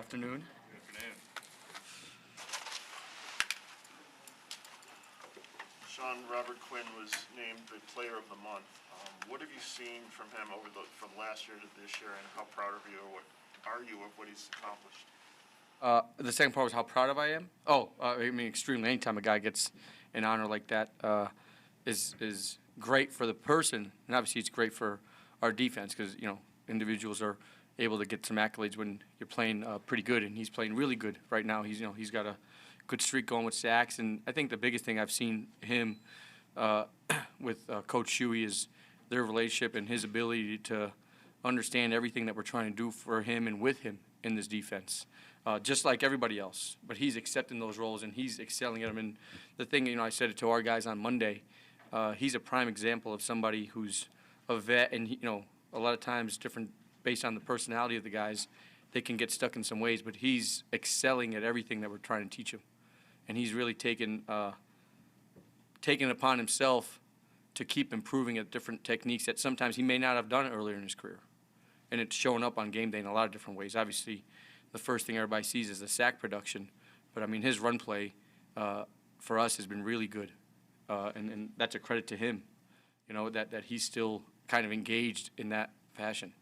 afternoon. Good afternoon. Sean, Robert Quinn was named the Player of the Month. What have you seen from him from last year to this year, and how proud of you, or what are you of what he's accomplished? The second part was how proud of I am. I mean, extremely. Anytime a guy gets an honor like that is great for the person, and obviously it's great for our defense because individuals are able to get some accolades when you're playing pretty good, and he's playing really good right now. He's got a good streak going with sacks, and I think the biggest thing I've seen him with Coach Shuey is their relationship and his ability to understand everything that we're trying to do for him and with him in this defense, just like everybody else. But he's accepting those roles and he's excelling at them. And the thing, I said it to our guys on Monday, he's a prime example of somebody who's a vet, and a lot of times different based on the personality of the guys, they can get stuck in some ways, but he's excelling at everything that we're trying to teach him. And he's really taken it upon himself to keep improving at different techniques that sometimes he may not have done earlier in his career. And it's showing up on game day in a lot of different ways. Obviously, the first thing everybody sees is the sack production, but I mean his run play for us has been really good, and that's a credit to him. That he's still kind of engaged in that fashion.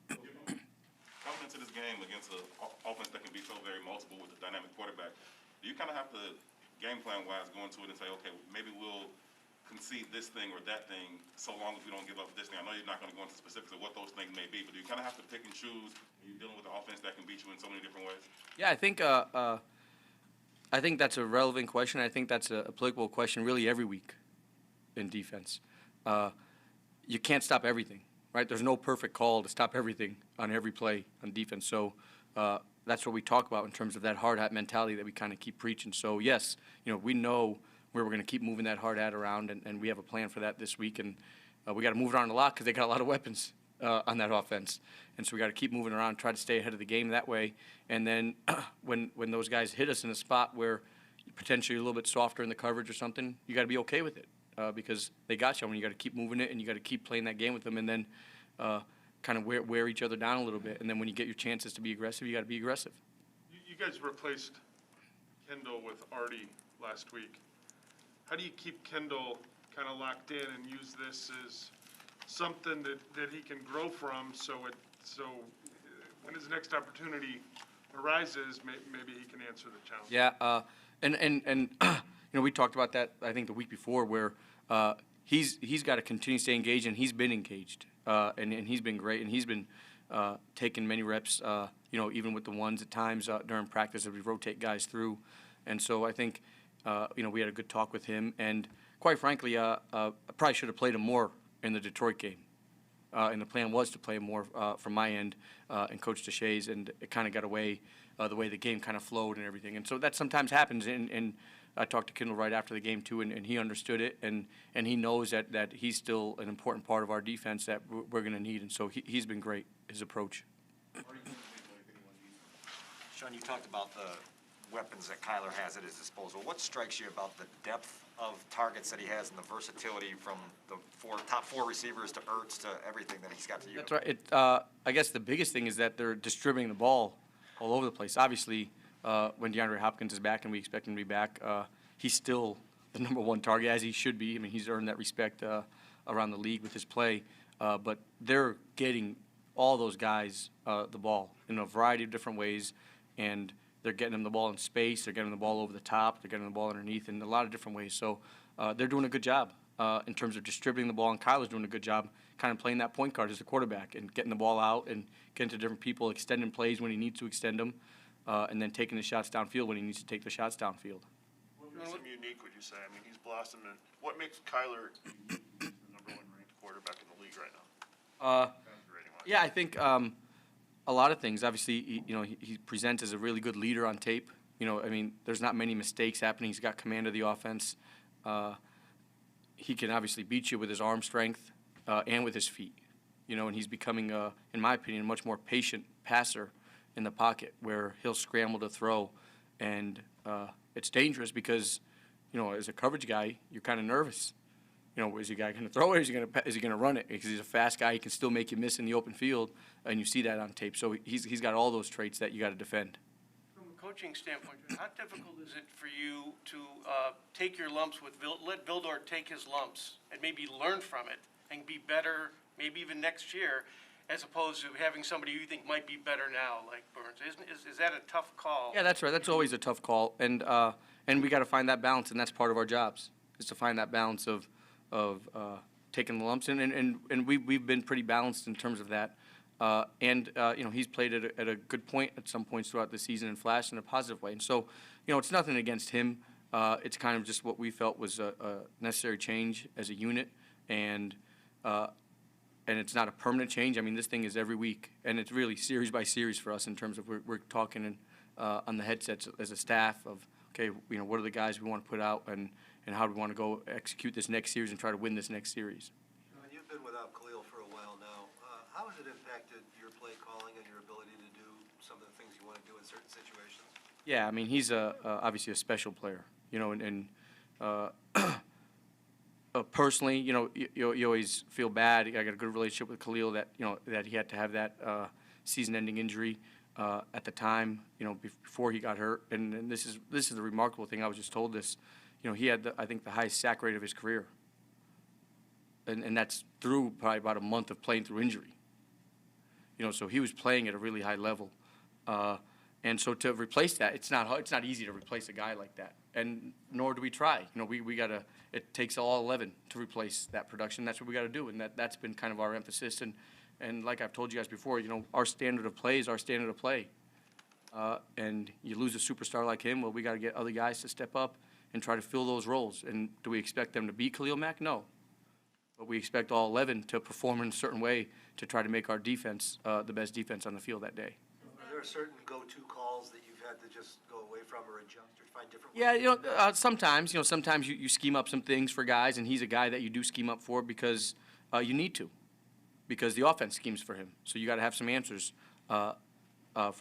Coming into this game against an offense that can be so very multiple with a dynamic quarterback, do you kind of have to, game plan-wise, go into it and say, okay, maybe we'll concede this thing or that thing so long as we don't give up this thing? I know you're not going to go into specifics of what those things may be, but do you kind of have to pick and choose when you're dealing with an offense that can beat you in so many different ways? Yeah, I think that's a relevant question. I think that's an applicable question really every week in defense. You can't stop everything, right? There's no perfect call to stop everything on every play on defense. So that's what we talk about in terms of that hard hat mentality that we kind of keep preaching. So yes, we know where we're going to keep moving that hard hat around, and we have a plan for that this week. And we got to move it around a lot because they got a lot of weapons on that offense, and so we got to keep moving around, try to stay ahead of the game that way. And then when those guys hit us in a spot where you're potentially a little bit softer in the coverage or something, you got to be okay with it because they got you, and you got to keep moving it, and you got to keep playing that game with them, and then kind of wear each other down a little bit. And then when you get your chances to be aggressive, you got to be aggressive. You guys replaced Kendall with Artie last week. How do you keep Kendall kind of locked in and use this as something that he can grow from, so when his next opportunity arises, maybe he can answer the challenge? Yeah, and we talked about that I think the week before, where he's got to continue to stay engaged, and he's been engaged, and he's been great, and he's been taking many reps, even with the ones at times during practice as we rotate guys through, and so I think we had a good talk with him, and quite frankly, I probably should have played him more in the Detroit game. And the plan was to play him more from my end and Coach Deshays, and it kind of got away the way the game kind of flowed and everything. And so that sometimes happens, and I talked to Kendall right after the game too, and he understood it, and he knows that he's still an important part of our defense that we're going to need, and so he's been great, his approach. Sean, you talked about the weapons that Kyler has at his disposal. What strikes you about the depth of targets that he has and the versatility from the top four receivers to Ertz to everything that he's got to use? That's right. I guess the biggest thing is that they're distributing the ball all over the place. Obviously, when DeAndre Hopkins is back, and we expect him to be back, he's still the number one target, as he should be. I mean, he's earned that respect around the league with his play. But they're getting all those guys the ball in a variety of different ways, and they're getting them the ball in space. They're getting the ball over the top. They're getting the ball underneath in a lot of different ways. So they're doing a good job in terms of distributing the ball, and Kyler's doing a good job kind of playing that point guard as a quarterback and getting the ball out and getting to different people, extending plays when he needs to extend them, and then taking the shots downfield when he needs to take the shots downfield. What makes him unique, would you say? I mean, he's blossomed. What makes Kyler the number one ranked quarterback in the league right now? Yeah, I think a lot of things. Obviously, he presents as a really good leader on tape. I mean, there's not many mistakes happening. He's got command of the offense. He can obviously beat you with his arm strength and with his feet. And he's becoming, in my opinion, a much more patient passer in the pocket, where he'll scramble to throw, and it's dangerous because, as a coverage guy, you're kind of nervous. You know, is the guy going to throw it? Is he going to run it? Because he's a fast guy. He can still make you miss in the open field, and you see that on tape. So he's got all those traits that you got to defend. From a coaching standpoint, how difficult is it for you to take your lumps with, let Vildor take his lumps and maybe learn from it and be better, maybe even next year, as opposed to having somebody you think might be better now, like Burns? Is that a tough call? Yeah, that's right. That's always a tough call, and we got to find that balance, and that's part of our jobs, is to find that balance of taking the lumps, and we've been pretty balanced in terms of that. You know, he's played at a good point at some points throughout the season and flashed in a positive way. And so, you know, it's nothing against him. It's kind of just what we felt was a necessary change as a unit, and it's not a permanent change. I mean, this thing is every week, and it's really series by series for us in terms of we're talking on the headsets as a staff of, okay, you know, what are the guys we want to put out, and how do we want to go execute this next series and try to win this next series. You've been without Khalil for a while now. How has it impacted your play calling and your ability to do some of the things you want to do in certain situations? Yeah, I mean, he's obviously a special player, you know, personally, you know, you always feel bad. I got a good relationship with Khalil that, you know, that he had to have that season-ending injury at the time, you know, before he got hurt. And this is the remarkable thing. I was just told this. You know, he had, I think, the highest sack rate of his career. And that's through probably about a month of playing through injury. You know, so he was playing at a really high level. And so to replace that, it's not easy to replace a guy like that. And nor do we try. You know, we got to, it takes all 11 to replace that production. That's what we got to do. And that's been kind of our emphasis. And like I've told you guys before, you know, our standard of play is our standard of play. And you lose a superstar like him, well, we got to get other guys to step up and try to fill those roles. And do we expect them to beat Khalil Mack? No. But we expect all 11 to perform in a certain way to try to make our defense the best defense on the field that day. Are there certain go-to calls that you've had to just go away from or adjust or find different ways? Yeah, you know, sometimes you scheme up some things for guys, and he's a guy that you do scheme up for because you need to, because the offense schemes for him. So you got to have some answers for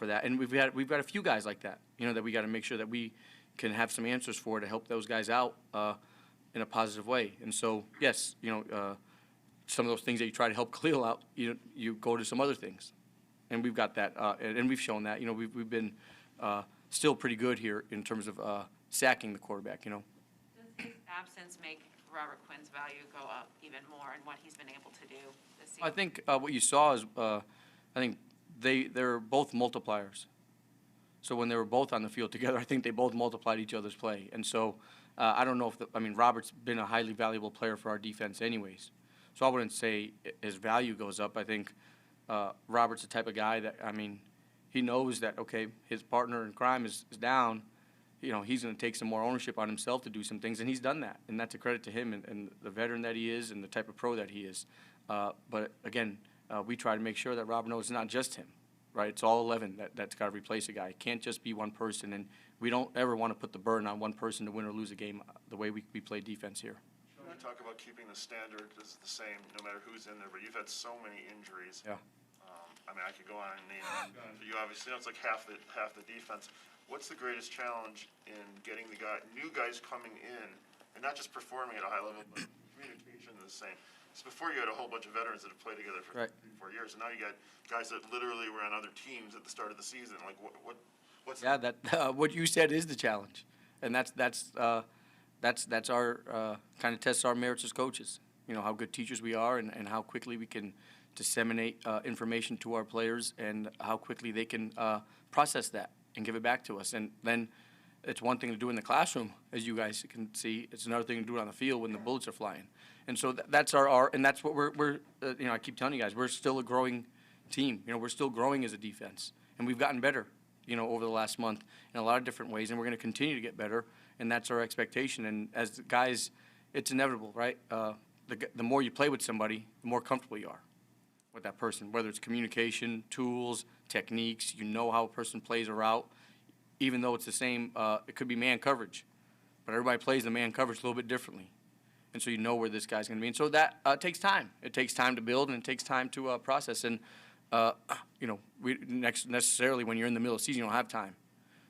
that. And we've got a few guys like that, you know, that we got to make sure that we can have some answers for to help those guys out in a positive way. And so, yes, you know, some of those things that you try to help Khalil out, you go to some other things. And we've got that, and we've shown that. You know, we've been still pretty good here in terms of sacking the quarterback, you know. Does his absence make Robert Quinn's value go up even more in what he's been able to do this season? I think what you saw is, I think they're both multipliers. So when they were both on the field together, I think they both multiplied each other's play. And so I don't know if Robert's been a highly valuable player for our defense anyways. So I wouldn't say his value goes up. I think Robert's the type of guy that, I mean, he knows that, okay, his partner in crime is down. You know, he's going to take some more ownership on himself to do some things, and he's done that. And that's a credit to him and the veteran that he is and the type of pro that he is. But, again, we try to make sure that Robert knows it's not just him. Right, it's all 11 that's got to replace a guy. It can't just be one person, and we don't ever want to put the burden on one person to win or lose a game the way we play defense here. You talk about keeping the standard is the same no matter who's in there, but you've had so many injuries. Yeah. I mean, I could go on and name them. You obviously know it's like half the defense. What's the greatest challenge in getting new guys coming in, and not just performing at a high level, but communication is the same? So before you had a whole bunch of veterans that have played together for 3-4 years, and now you got guys that literally were on other teams at the start of the season. Like what's Yeah, that what you said is the challenge, and that's our kind of tests our merits as coaches. You know, how good teachers we are, and how quickly we can disseminate information to our players, and how quickly they can process that and give it back to us. And then it's one thing to do in the classroom, as you guys can see. It's another thing to do it on the field when the bullets are flying. And so that's our art, and that's what we're you know, I keep telling you guys, we're still a growing team. You know, we're still growing as a defense, and we've gotten better, you know, over the last month in a lot of different ways, and we're going to continue to get better, and that's our expectation. And as the guys, it's inevitable, right? The more you play with somebody, the more comfortable you are with that person, whether it's communication, tools, techniques. You know how a person plays a route, even though it's the same. It could be man coverage, but everybody plays the man coverage a little bit differently. And so you know where this guy's going to be. And so that takes time. It takes time to build, and it takes time to process. And, you know, necessarily when you're in the middle of the season, you don't have time.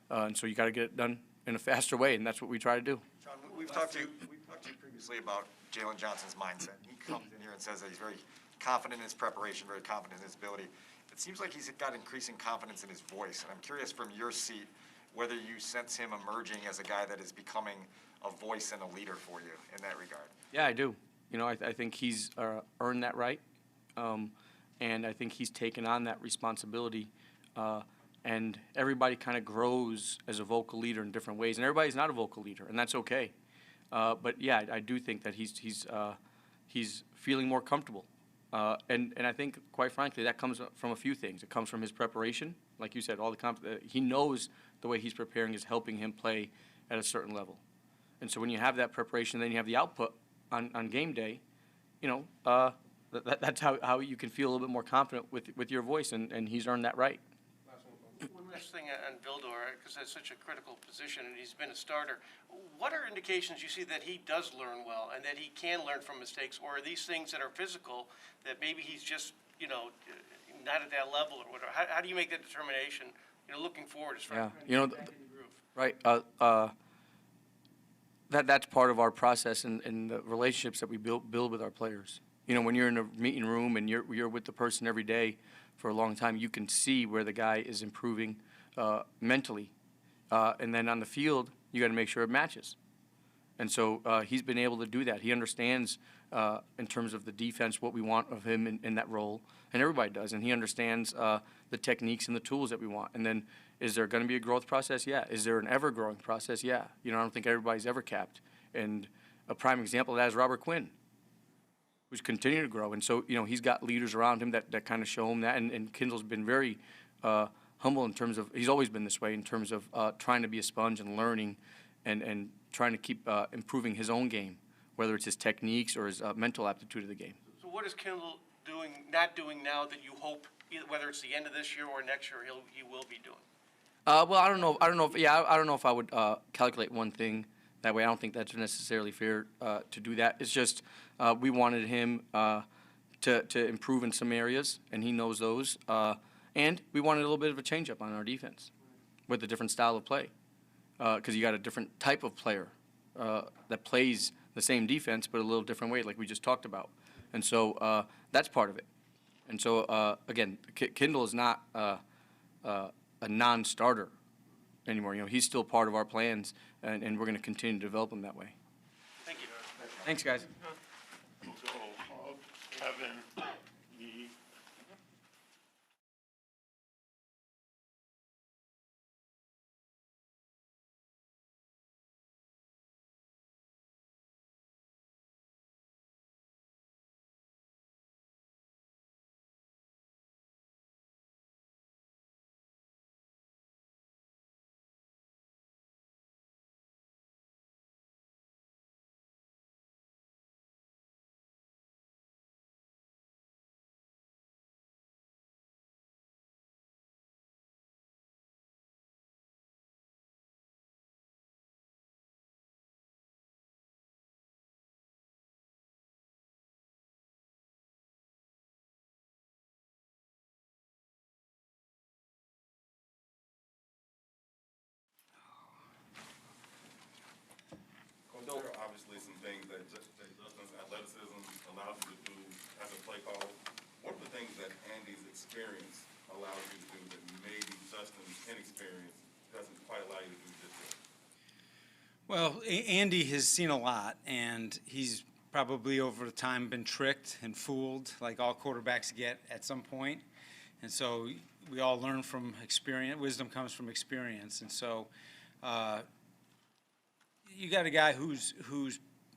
And so you got to get it done in a faster way, and that's what we try to do. John, we've talked to you. talked to you previously about Jalen Johnson's mindset. He comes in here and says that he's very confident in his preparation, very confident in his ability. It seems like he's got increasing confidence in his voice, and I'm curious from your seat whether you sense him emerging as a guy that is becoming a voice and a leader for you in that regard. Yeah, I do. I think he's earned that right, and I think he's taken on that responsibility. And everybody kind of grows as a vocal leader in different ways, and everybody's not a vocal leader, and that's okay. But yeah, I do think that he's feeling more comfortable, and I think, quite frankly, that comes from a few things. It comes from his preparation, like you said. He knows the way he's preparing is helping him play at a certain level, and so when you have that preparation, then you have the output on game day. That's how you can feel a little bit more confident with your voice, and he's earned that right. One last thing on Vildor, because that's such a critical position, and he's been a starter. What are indications you see that he does learn well, and that he can learn from mistakes, or are these things that are physical, that maybe he's just, not at that level, or whatever? How do you make that determination, looking forward as far as trying to get back in the groove? Right. That's part of our process and the relationships that we build with our players. When you're in a meeting room and you're with the person every day for a long time, you can see where the guy is improving mentally. And then on the field, you got to make sure it matches. And so he's been able to do that. He understands in terms of the defense what we want of him in that role, and everybody does. And he understands the techniques and the tools that we want. And then is there going to be a growth process? Yeah. Is there an ever-growing process? Yeah. I don't think everybody's ever capped. And a prime example of that is Robert Quinn, who's continuing to grow. And so, he's got leaders around him that kind of show him that. And Kendall's been very humble in terms of, he's always been this way in terms of trying to be a sponge and learning and trying to keep improving his own game, whether it's his techniques or his mental aptitude of the game. So what is Kendall not doing now that you hope, whether it's the end of this year or next year, he will be doing? Well, I don't know if I would calculate one thing that way. I don't think that's necessarily fair to do that. It's just we wanted him to improve in some areas, and he knows those. And we wanted a little bit of a change-up on our defense with a different style of play, because you got a different type of player that plays the same defense but a little different way, like we just talked about. And so that's part of it. And so, again, Kendall is not a non-starter anymore. He's still part of our plans, and we're going to continue to develop him that way. Thank you. Thanks, guys. So, Kevin, There are obviously some things that Justin's athleticism allows you to do as a play caller. What are the things that Andy's experience allows you to do that maybe Justin's inexperience doesn't quite allow you to do just yet? Well, Andy has seen a lot, and he's probably over time been tricked and fooled like all quarterbacks get at some point. And so we all learn from experience. Wisdom comes from experience. And so you got a guy who's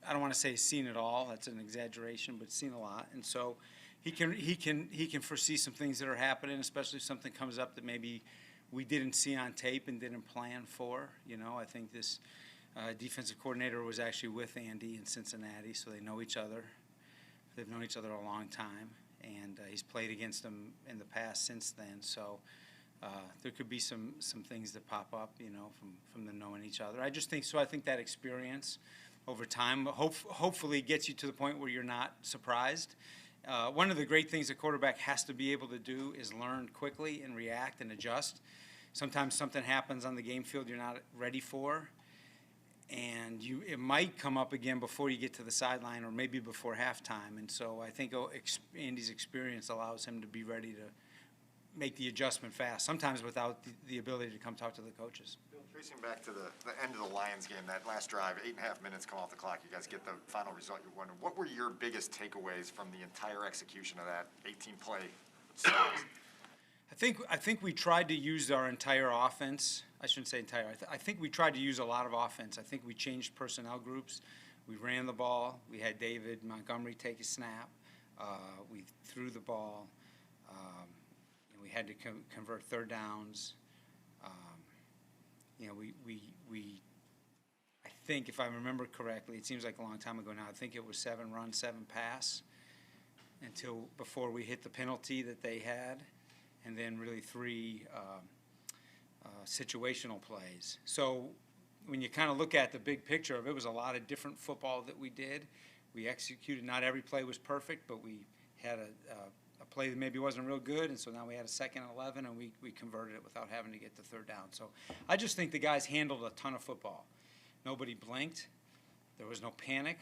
I don't want to say seen it all. That's an exaggeration, but seen a lot. And so he can foresee some things that are happening, especially if something comes up that maybe we didn't see on tape and didn't plan for. I think this defensive coordinator was actually with Andy in Cincinnati, so they know each other. They've known each other a long time, and he's played against them in the past since then. So there could be some things that pop up, from them knowing each other. I just think so. I think that experience over time hopefully gets you to the point where you're not surprised. One of the great things a quarterback has to be able to do is learn quickly and react and adjust. Sometimes something happens on the game field you're not ready for, it might come up again before you get to the sideline or maybe before halftime. And so I think Andy's experience allows him to be ready to make the adjustment fast, sometimes without the ability to come talk to the coaches. Tracing back to the end of the Lions game, that last drive, 8.5 minutes come off the clock, you guys get the final result you're wondering. What were your biggest takeaways from the entire execution of that 18-play series? I think we tried to use our entire offense. I shouldn't say entire. I think we tried to use a lot of offense. I think we changed personnel groups. We ran the ball. We had David Montgomery take a snap. We threw the ball. We had to convert third downs. I think if I remember correctly, it seems like a long time ago now, I think it was 7 run, 7 pass until before we hit the penalty that they had, and then really 3 situational plays. So when you kind of look at the big picture of it, was a lot of different football that we did. We executed, not every play was perfect, but we had a play that maybe wasn't real good, and so now we had a 2nd and 11, and we converted it without having to get the third down. So I just think the guys handled a ton of football. Nobody blinked. There was no panic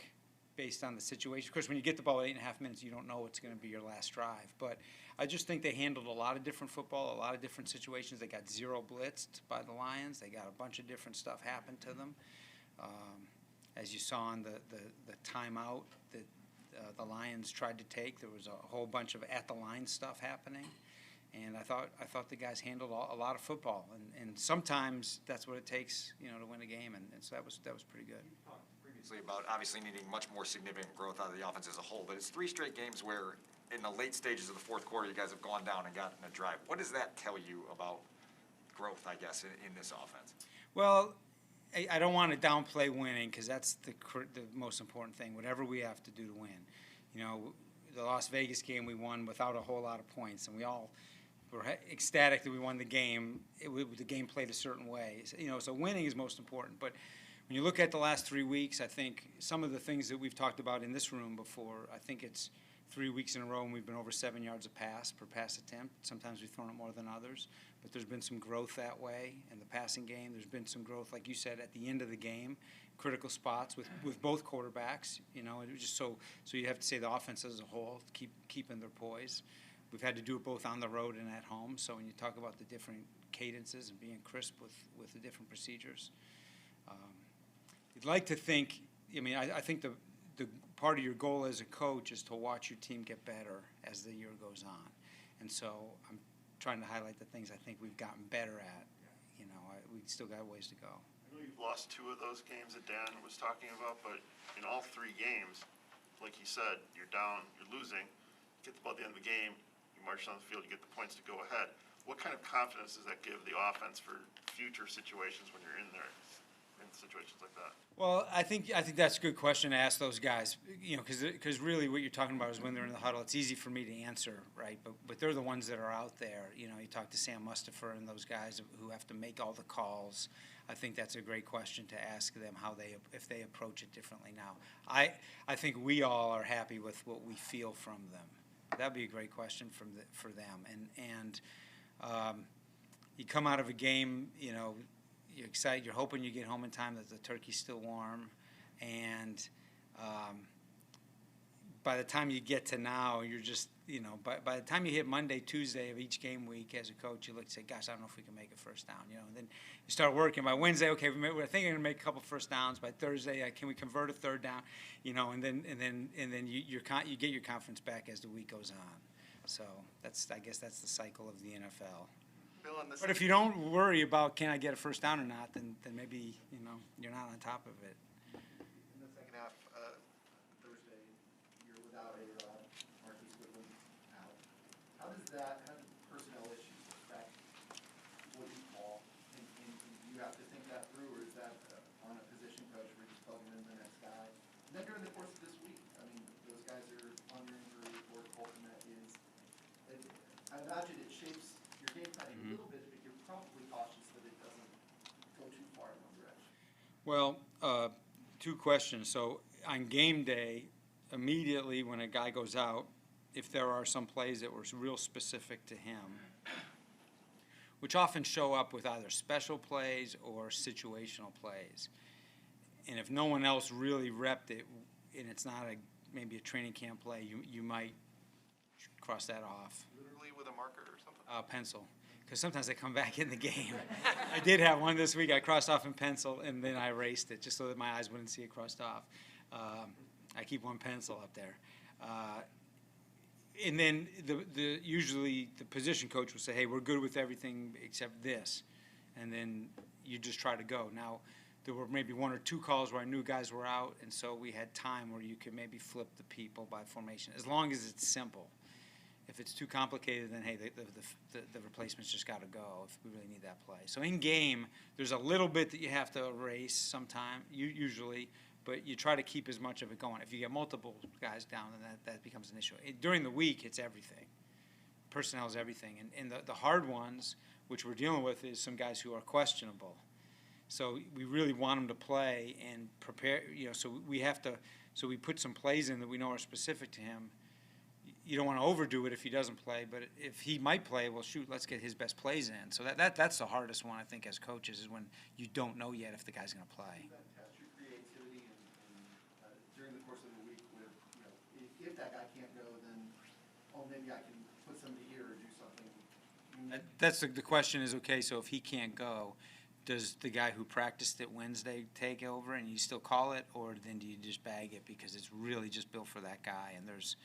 based on the situation. Of course, when you get the ball at 8.5 minutes, you don't know it's going to be your last drive. But I just think they handled a lot of different football, a lot of different situations. They got 0 blitzed by the Lions. They got a bunch of different stuff happen to them. As you saw in the timeout that the Lions tried to take, there was a whole bunch of at-the-line stuff happening. And I thought the guys handled a lot of football, and sometimes that's what it takes, to win a game, and so that was pretty good. Previously about obviously needing much more significant growth out of the offense as a whole, but it's 3 straight games where in the late stages of the fourth quarter you guys have gone down and gotten a drive. What does that tell you about growth, I guess, in this offense? Well, I don't want to downplay winning because that's the most important thing, whatever we have to do to win. The Las Vegas game we won without a whole lot of points, and we all were ecstatic that we won the game. The game played a certain way. So winning is most important. But when you look at the last 3 weeks, I think some of the things that we've talked about in this room before, I think it's 3 weeks in a row and we've been over 7 yards a pass per pass attempt. Sometimes we've thrown it more than others. But there's been some growth that way in the passing game. There's been some growth, like you said, at the end of the game, critical spots with both quarterbacks. It was just so you have to say the offense as a whole, keeping their poise. We've had to do it both on the road and at home. So when you talk about the different cadences and being crisp with the different procedures, you'd like to think. I think the part of your goal as a coach is to watch your team get better as the year goes on, and so I'm trying to highlight the things I think we've gotten better at. We still got ways to go. I know you've lost 2 of those games that Dan was talking about, but in all 3 games, like he said, you're down, you're losing, get the ball at the end of the game, you march down the field, you get the points to go ahead. What kind of confidence does that give the offense for future situations when you're in there, in situations like that? Well, I think that's a good question to ask those guys, because really what you're talking about is when they're in the huddle. It's easy for me to answer, right? But they're the ones that are out there. You talk to Sam Mustapher and those guys who have to make all the calls. I think that's a great question to ask them if they approach it differently now. I think we all are happy with what we feel from them. That'd be a great question for them. And you come out of a game, you're excited, you're hoping you get home in time, that the turkey's still warm, and by the time you get to now, you're just, by the time you hit Monday, Tuesday of each game week as a coach, you look and say, gosh, I don't know if we can make a first down, and then you start working. By Wednesday, okay, I think we're going to make a couple first downs. By Thursday, can we convert a third down, and then you get your confidence back as the week goes on. So I guess that's the cycle of the NFL. Bill, But if you don't worry about can I get a first down or not, then maybe you're not on top of it. In the second half, Thursday, you're without Marquise Goodwin out. How do personnel issues affect what you call? And do you have to think that through, or is that on a position coach where you're plugging in the next guy? And then during the course of this week, those guys are under injury report. Colton, I imagine it shapes your game planning a little bit, but you're probably cautious that it doesn't go too far in one direction. Well, 2 questions. So on game day, immediately when a guy goes out, if there are some plays that were real specific to him, which often show up with either special plays or situational plays, And if no one else really repped it, and it's not maybe a training camp play, you might cross that off. Literally with a marker or something? Pencil, because sometimes they come back in the game. I did have one this week. I crossed off in pencil, and then I erased it just so that my eyes wouldn't see it crossed off. I keep one pencil up there. And then usually the position coach will say, hey, we're good with everything except this. And then you just try to go. Now, there were maybe 1 or 2 calls where I knew guys were out, and so we had time where you could maybe flip the people by formation, as long as it's simple. If it's too complicated, then hey, the replacement's just got to go if we really need that play. So in game, there's a little bit that you have to erase sometime, usually, but you try to keep as much of it going. If you get multiple guys down, then that becomes an issue. During the week, it's everything. Personnel is everything. And the hard ones, which we're dealing with, is some guys who are questionable. So we really want them to play and prepare, so we put some plays in that we know are specific to him. You don't want to overdo it if he doesn't play, but if he might play, well, shoot, let's get his best plays in. So that's the hardest one, I think, as coaches, is when you don't know yet if the guy's going to play. Does that test your creativity during the course of the week with, if that guy can't go, then, maybe I can put somebody here or do something? That's the question is, okay, so if he can't go, does the guy who practiced it Wednesday take over and you still call it, or then do you just bag it because it's really just built for that guy, and there's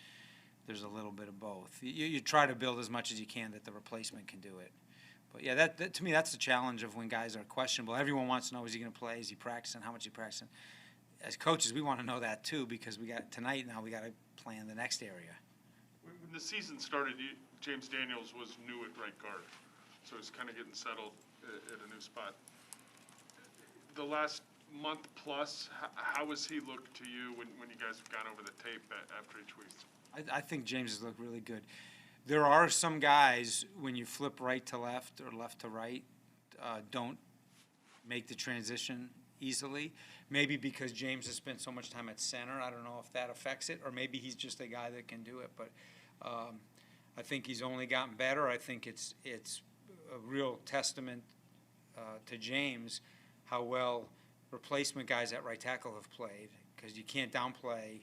a little bit of both. You try to build as much as you can that the replacement can do it. But yeah, that to me, that's the challenge of when guys are questionable. Everyone wants to know, is he going to play? Is he practicing? How much is he practicing? As coaches, we want to know that too, because we got tonight, now we got to plan the next area. When the season started, James Daniels was new at right guard, so he's kind of getting settled at a new spot. The last month plus, how has he looked to you when you guys have gone over the tape after each week? I think James has looked really good. There are some guys, when you flip right to left or left to right, don't make the transition easily. Maybe because James has spent so much time at center. I don't know if that affects it, or maybe he's just a guy that can do it. But I think he's only gotten better. I think it's a real testament to James how well replacement guys at right tackle have played, because you can't downplay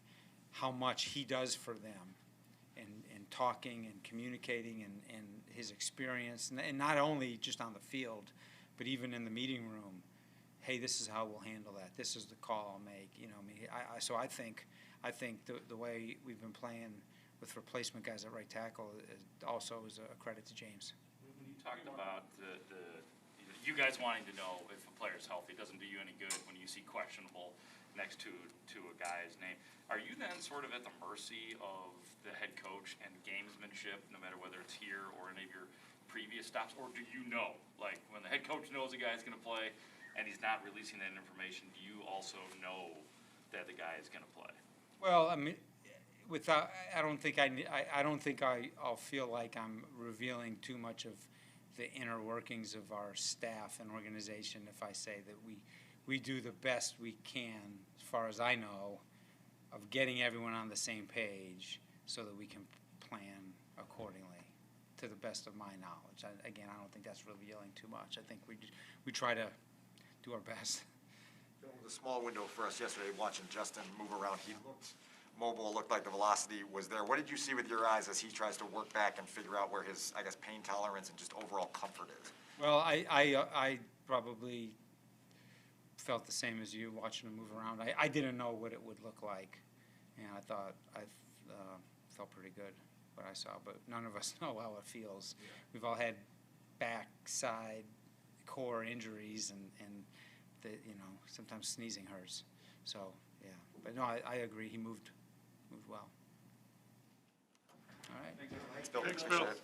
how much he does for them, and talking and communicating and his experience, and not only just on the field, but even in the meeting room. Hey, this is how we'll handle that. This is the call I'll make. So I think the way we've been playing with replacement guys at right tackle also is a credit to James. When you talked about you guys wanting to know if a player's healthy, doesn't do you any good when you see questionable next to a guy's name. Are you then sort of at the mercy of the head coach and gamesmanship, no matter whether it's here or any of your previous stops? Or do you know, like when the head coach knows a guy's going to play and he's not releasing that information, do you also know that the guy is going to play? Well, I mean, I don't think I'll feel like I'm revealing too much of the inner workings of our staff and organization if I say that we do the best we can, as far as I know, of getting everyone on the same page so that we can plan accordingly, to the best of my knowledge. Again, I don't think that's revealing too much. I think we try to do our best. It was a small window for us yesterday watching Justin move around. He looked mobile, looked like the velocity was there. What did you see with your eyes as he tries to work back and figure out where his, I guess, pain tolerance and just overall comfort is? Well, I probably felt the same as you watching him move around. I didn't know what it would look like, and I thought felt pretty good what I saw, but none of us know how it feels. Yeah. We've all had backside core injuries, and sometimes sneezing hurts. So yeah, but no, I agree. He moved well. All right. Thanks, Bill. Thanks, Bill. Appreciate it.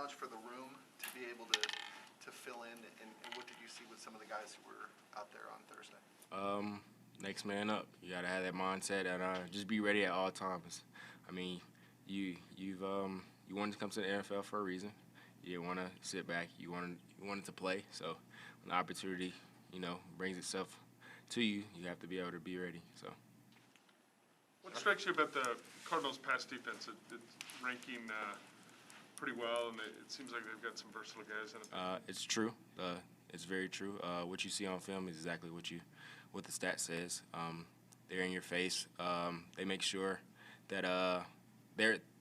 challenge for the room to be able to fill in, and what did you see with some of the guys who were out there on Thursday? Next man up. You gotta have that mindset and just be ready at all times. I mean, you wanted to come to the NFL for a reason. You didn't want to sit back. You wanted to play. So when the opportunity, brings itself to you, you have to be able to be ready. So. What strikes you about the Cardinals' pass defense? It's ranking pretty well, and it seems like they've got some versatile guys in it. It's true. It's very true. What you see on film is exactly what the stat says. They're in your face. They make sure that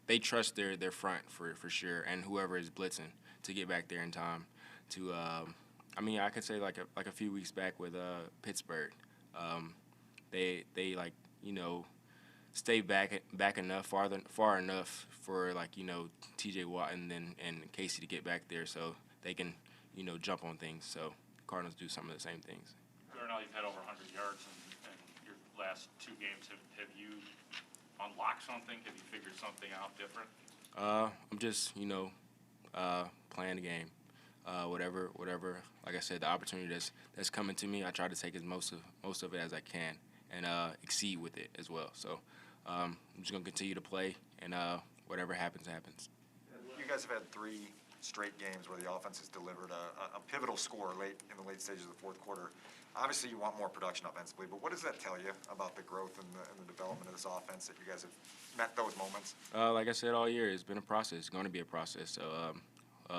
they trust their front for sure, and whoever is blitzing to get back there in time. I could say like a few weeks back with Pittsburgh, they stay back enough, far enough for T.J. Watt and Casey to get back there, so they can jump on things. So Cardinals do some of the same things. Now you've had over 100 yards in your last 2 games. Have you unlocked something? Have you figured something out different? I'm just playing the game. Whatever. Like I said, the opportunity that's coming to me, I try to take as most of it as I can and exceed with it as well. So I'm just gonna continue to play, and whatever happens, happens. You guys have had 3 straight games where the offense has delivered a pivotal score in the late stages of the fourth quarter. Obviously, you want more production offensively, but what does that tell you about the growth and the development of this offense that you guys have met those moments? Like I said all year, it's been a process. It's going to be a process. So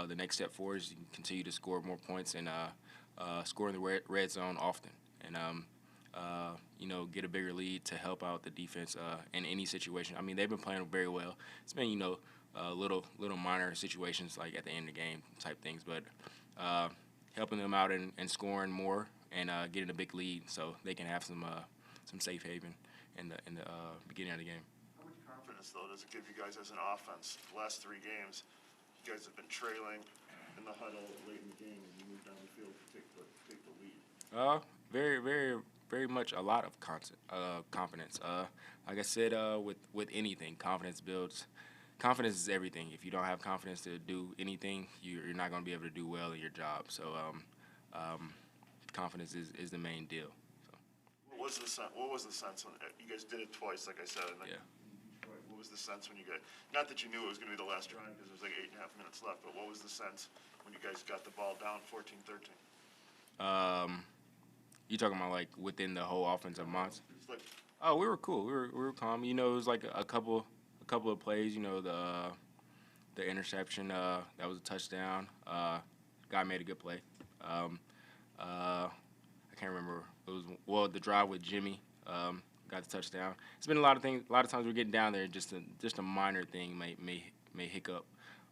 the next step forward is you can continue to score more points and score in the red zone often, and get a bigger lead to help out the defense in any situation. I mean, they've been playing very well. It's been little minor situations like at the end of the game type things, but helping them out and scoring more and getting a big lead so they can have some safe haven in the beginning of the game. How much confidence, though, does it give you guys as an offense? The last 3 games, you guys have been trailing in the huddle late in the game, and you move down the field to take the lead. Very, very, very much a lot of confidence. Like I said, with anything, confidence builds. Confidence is everything. If you don't have confidence to do anything, you're not going to be able to do well in your job. So confidence is the main deal. So. What was the sense when you guys did it twice, like I said? And Yeah. What was the sense when you got, not that you knew it was going to be the last drive because there was like 8.5 minutes left, but what was the sense when you guys got the ball down 14-13? You talking about like within the whole offensive months? It's like, Oh, we were cool. We were calm. It was like a couple of plays. The interception that was a touchdown. Guy made a good play. I can't remember. It was the drive with Jimmy. Got the touchdown. It's been a lot of things. A lot of times we're getting down there, just a minor thing may hiccup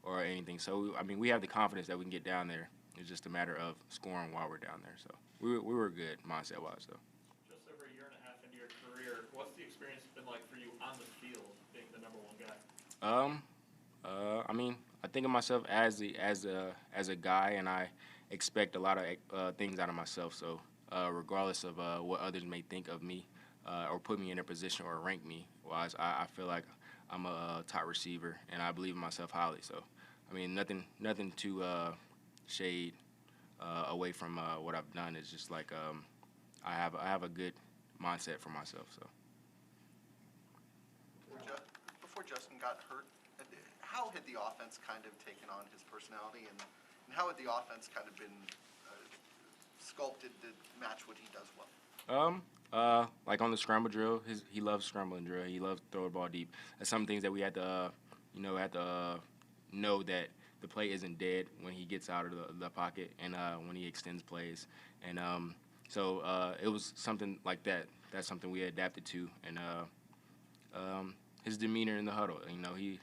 or anything. So we have the confidence that we can get down there. It's just a matter of scoring while we're down there. So we were good mindset wise. So. Just over a year and a half into your career, what's the experience been like for you on the field, being the number 1 guy? I think of myself as a guy, and I expect a lot of things out of myself. So regardless of what others may think of me or put me in a position or rank me wise, I feel like I'm a top receiver, and I believe in myself highly. So nothing to shade away from what I've done. It's just like I have a good mindset for myself. So. Before Justin got hurt, how had the offense kind of taken on his personality, and how had the offense kind of been sculpted to match what he does well? Like on the scramble drill, he loves scrambling drill. He loves throwing the ball deep. That's some things that we had to, know that the play isn't dead when he gets out of the pocket and when he extends plays. And so it was something like that. That's something we adapted to. And his demeanor in the huddle,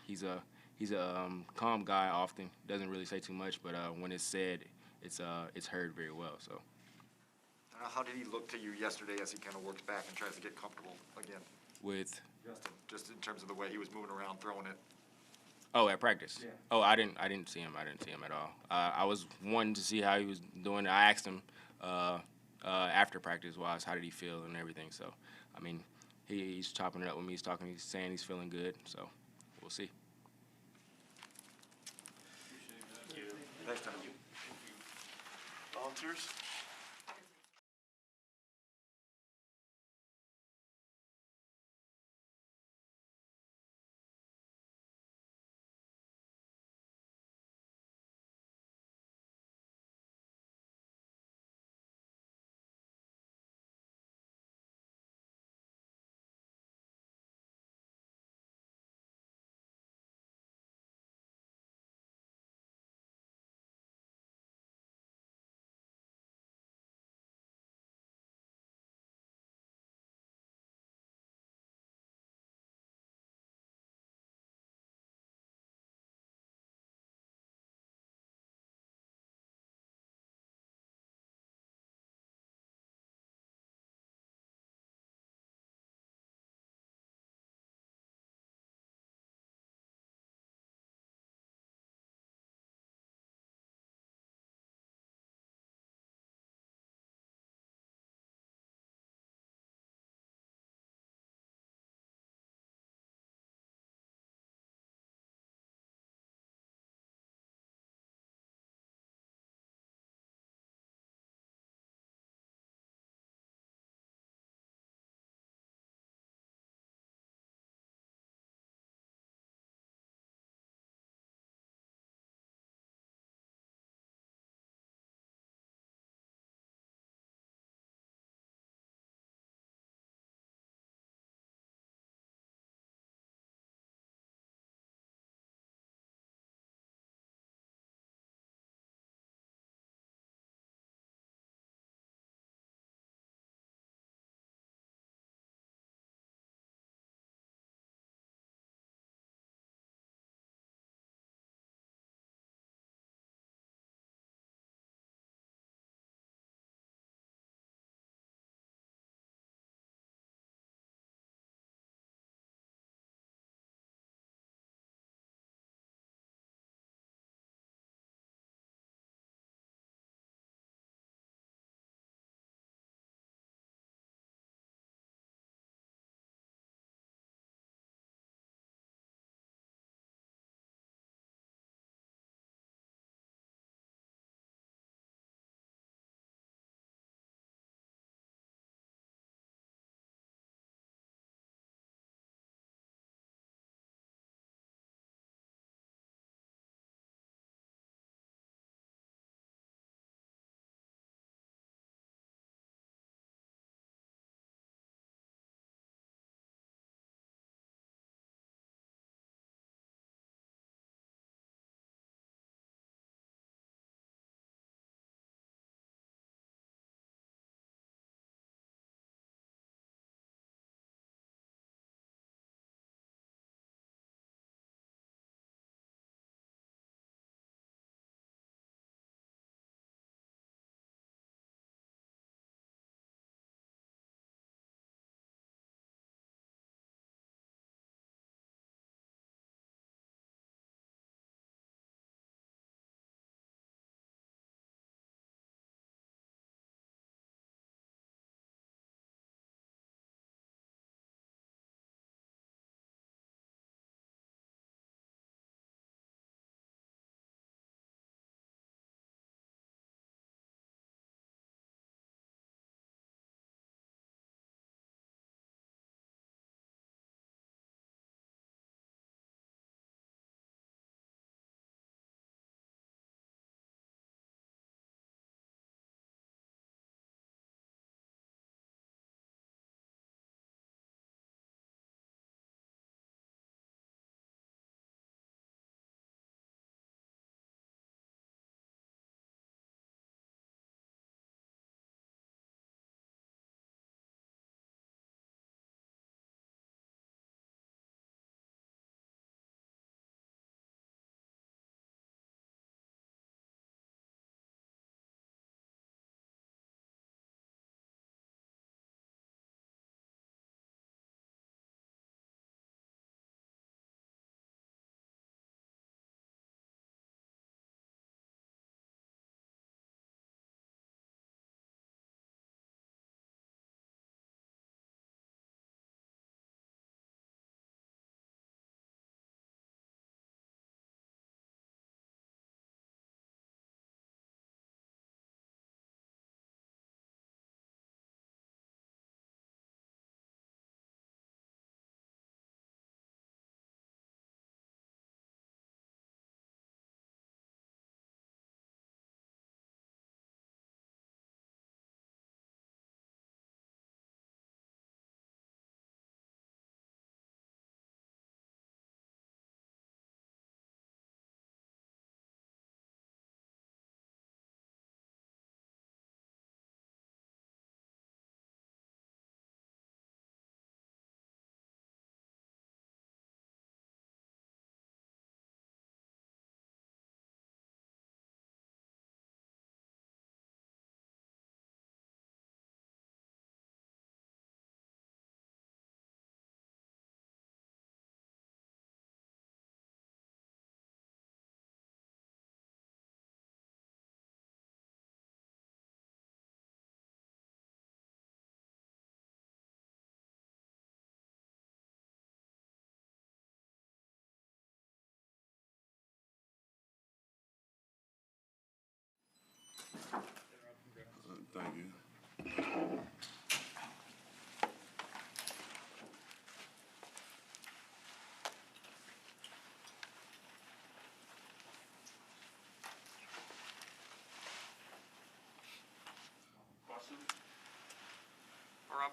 he's a calm guy often. Doesn't really say too much, but when it's said, it's heard very well. So. How did he look to you yesterday as he kind of works back and tries to get comfortable again? With Justin, just in terms of the way he was moving around, throwing it. Oh, at practice. Yeah. Oh, I didn't see him. I didn't see him at all. I was wanting to see how he was doing. I asked him after practice wise, how did he feel and everything. So, he's chopping it up with me. He's saying he's feeling good. So, we'll see. Thanks, Tom. Volunteers?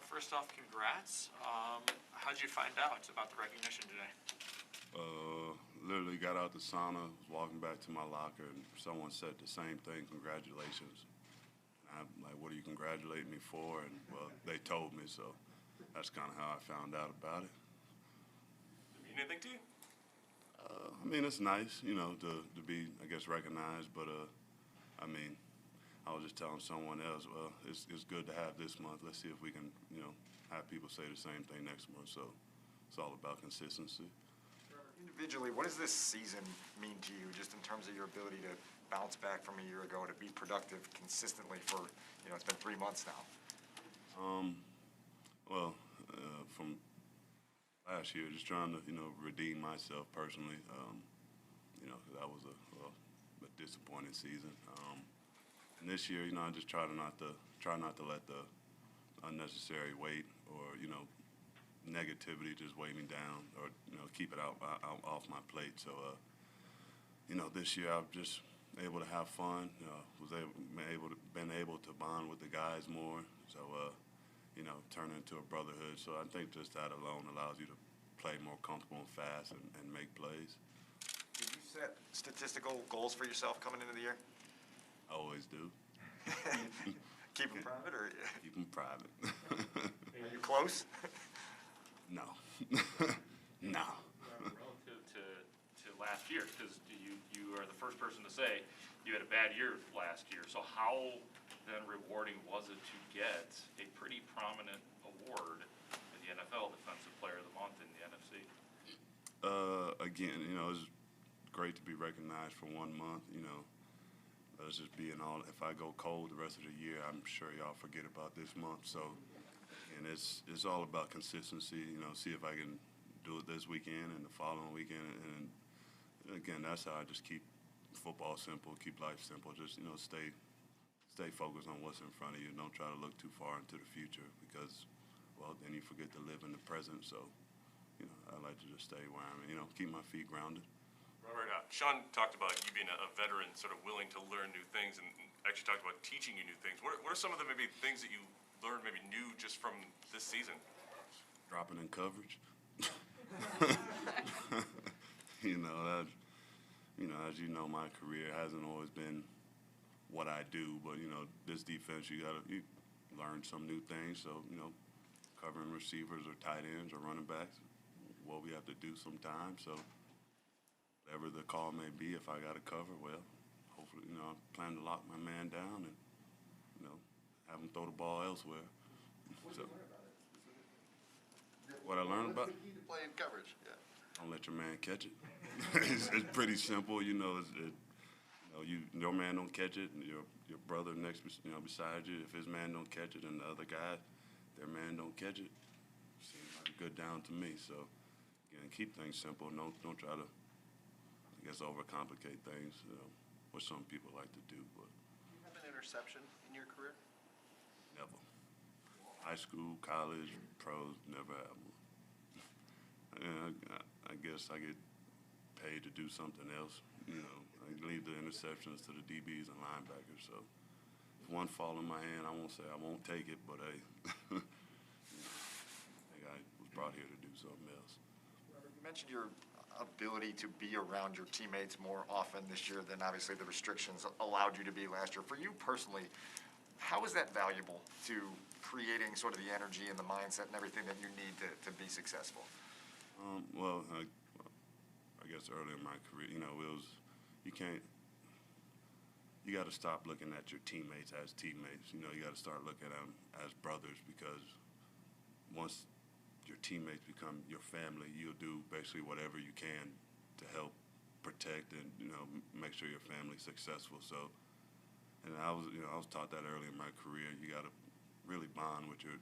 first off, congrats. How'd you find out about the recognition today? Literally got out the sauna, was walking back to my locker, and someone said the same thing, congratulations. And I'm like, what are you congratulating me for? And, well, they told me, so that's kind of how I found out about it. Does it mean anything to you? I mean, it's nice, you know, to be, I guess, recognized, but, I mean, I was just telling someone else, well, it's good to have this month. Let's see if we can, you know, have people say the same thing next month. So it's all about consistency. Individually, what does this season mean to you, just in terms of your ability to bounce back from a year ago, to be productive consistently for, you know, it's been 3 months now? Well, from last year, just trying to, you know, redeem myself personally. You know, 'cause that was a disappointing season. And this year, you know, I just try not to let the unnecessary weight or, you know, negativity just weigh me down, or, you know, keep it out off my plate. So, you know, this year I've just able to have fun. Been able to bond with the guys more. So, you know, turn into a brotherhood. So I think just that alone allows you to play more comfortable and fast and make plays. Did you set statistical goals for yourself coming into the year? I always do. Keep them private, or? Keep them private. Are you close? No. No. Relative to last year, because you are the first person to say you had a bad year last year. So how then rewarding was it to get a pretty prominent award in the NFL Defensive Player of the Month in the NFC? Again, you know, it's great to be recognized for 1 month. You know, let's just be in all. If I go cold the rest of the year, I'm sure y'all forget about this month. So, and it's all about consistency. You know, see if I can do it this weekend and the following weekend. And again, that's how I just keep football simple, keep life simple. Just, you know, stay focused on what's in front of you. Don't try to look too far into the future, because, well, then you forget to live in the present. So, you know, I like to just stay where I'm, you know, keep my feet grounded. Robert, Sean talked about you being a veteran, sort of willing to learn new things, and actually talked about teaching you new things. What are some of the maybe things that you learned maybe new just from this season? Dropping in coverage. You know, as you know, my career hasn't always been what I do, but, you know, this defense, you learn some new things. So, you know, covering receivers or tight ends or running backs, what we have to do sometimes. So whatever the call may be, if I got to cover, well, hopefully, you know, I plan to lock my man down and, you know, have him throw the ball elsewhere. So, what I learned about? What's the key to playing coverage? Yeah. Don't let your man catch it. It's pretty simple, you know. Your man don't catch it, and your brother next, you know, beside you, if his man don't catch it, and the other guy, their man don't catch it, seems like good down to me. So, again, keep things simple. Don't try to, I guess, overcomplicate things, you know, what some people like to do. But Do you have an interception in your career? never. High school, college, pros, never have one. I guess I get paid to do something else. You know, I leave the interceptions to the DBs and linebackers. So if one fall in my hand, I won't say I won't take it, but hey, I think I was brought here to do something else. Robert, you mentioned your ability to be around your teammates more often this year than obviously the restrictions allowed you to be last year. For you personally, how is that valuable to creating sort of the energy and the mindset and everything that you need to be successful? Well, I guess early in my career, you know, you got to stop looking at your teammates as teammates. You know, you got to start looking at them as brothers, because once your teammates become your family, you'll do basically whatever you can to help protect and, you know, make sure your family's successful. So, and I was taught that early in my career. You got to really bond with your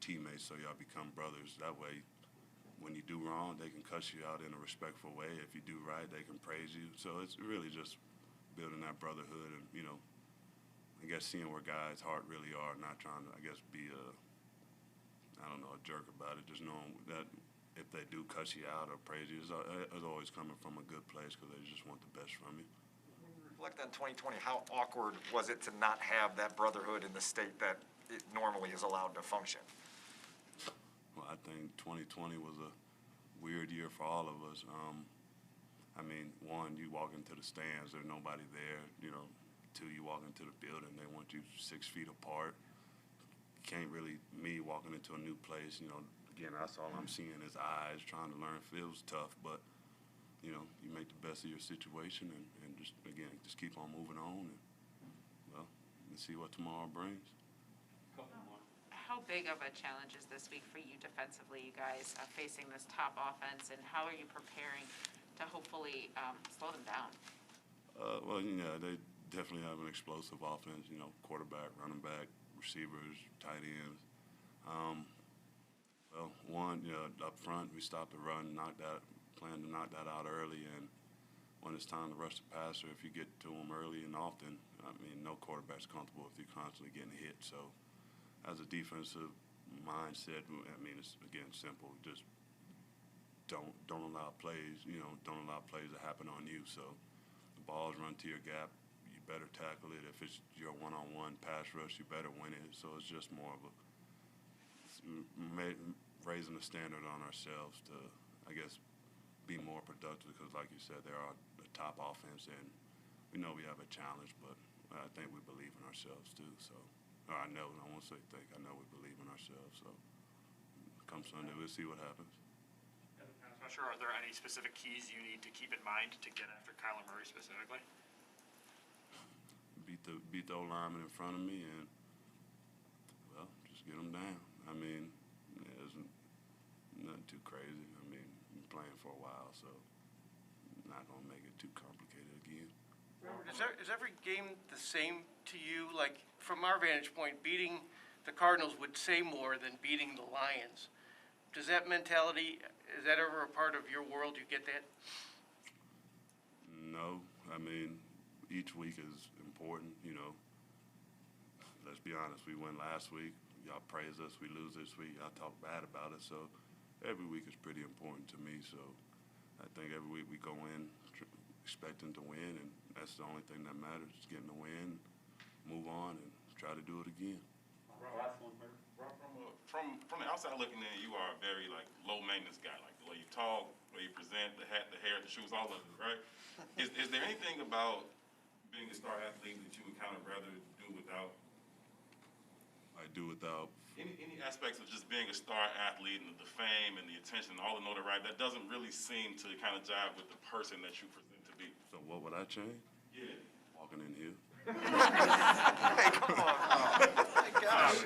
teammates so y'all become brothers. That way, when you do wrong, they can cuss you out in a respectful way. If you do right, they can praise you. So it's really just building that brotherhood and, you know, I guess seeing where guys' heart really are, not trying to, I guess, be a jerk about it. Just knowing that if they do cuss you out or praise you, it's always coming from a good place, because they just want the best from you. Reflect on 2020, how awkward was it to not have that brotherhood in the state that it normally is allowed to function? Well, I think 2020 was a weird year for all of us. I mean, one, you walk into the stands, there's nobody there. You know, two, you walk into the building, they want you 6 feet apart. Can't really, me walking into a new place, you know, again, that's all I'm seeing is eyes, trying to learn feels tough, but, you know, you make the best of your situation and just, again, just keep on moving on and, well, let's see what tomorrow brings. How big of a challenge is this week for you defensively, you guys, facing this top offense, and how are you preparing to hopefully slow them down? Well, yeah, they definitely have an explosive offense, you know, quarterback, running back, receivers, tight ends. Well, one, you know, up front, we stopped the run, planned to knock that out early, and when it's time to rush the passer, if you get to them early and often, I mean, no quarterback's comfortable if you're constantly getting hit. So as a defensive mindset, I mean, it's, again, simple. Just don't allow plays, you know, don't allow plays to happen on you. So the balls run to your gap, you better tackle it. If it's your one-on-one pass rush, you better win it. So it's just more of a raising the standard on ourselves to, I guess, be more productive because, like you said, they are the top offense, and we know we have a challenge, but I think we believe in ourselves too. So, or I know, I won't say think, I know we believe in ourselves. So come Sunday, we'll see what happens. I'm not sure, are there any specific keys you need to keep in mind to get after Kyler Murray specifically? Beat the old lineman in front of me and, well, just get him down. I mean, yeah, it's nothing too crazy. I mean, been playing for a while, so not going to make it too complicated again. Is every game the same to you? Like, from our vantage point, beating the Cardinals would say more than beating the Lions. Does that mentality, is that ever a part of your world? You get that? No, I mean, each week is important, you know. Let's be honest, we won last week. Y'all praise us. We lose this week. Y'all talk bad about us. So every week is pretty important to me. So I think every week we go in expecting to win, and that's the only thing that matters, is getting the win, move on, and try to do it again. From the outside looking in, you are a very like low maintenance guy. Like the way you talk, the way you present, the hat, the hair, the shoes, all of it, right? Is there anything about being a star athlete that you would kind of rather do without? I do without. Any aspects of just being a star athlete and the fame and the attention and all the notoriety that doesn't really seem to kind of jive with the person that you present to be? So what would I change? Yeah. Walking in here. Hey, come on. My gosh.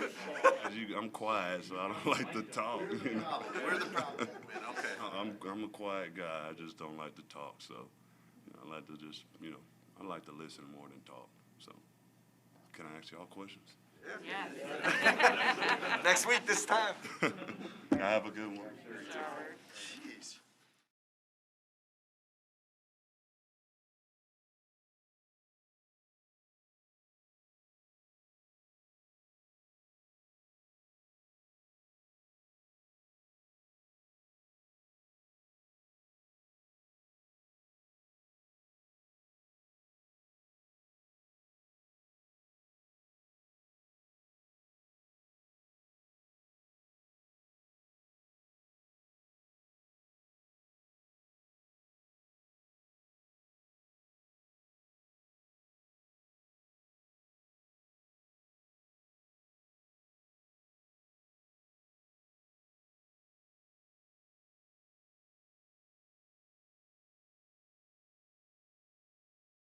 I'm quiet, so I don't like to talk. You know? We're the problem, man, okay. I'm a quiet guy. I just don't like to talk. So, you know, I like to just, you know, I like to listen more than talk. So, can I ask y'all questions? Yeah. Next week this time. Have a good one.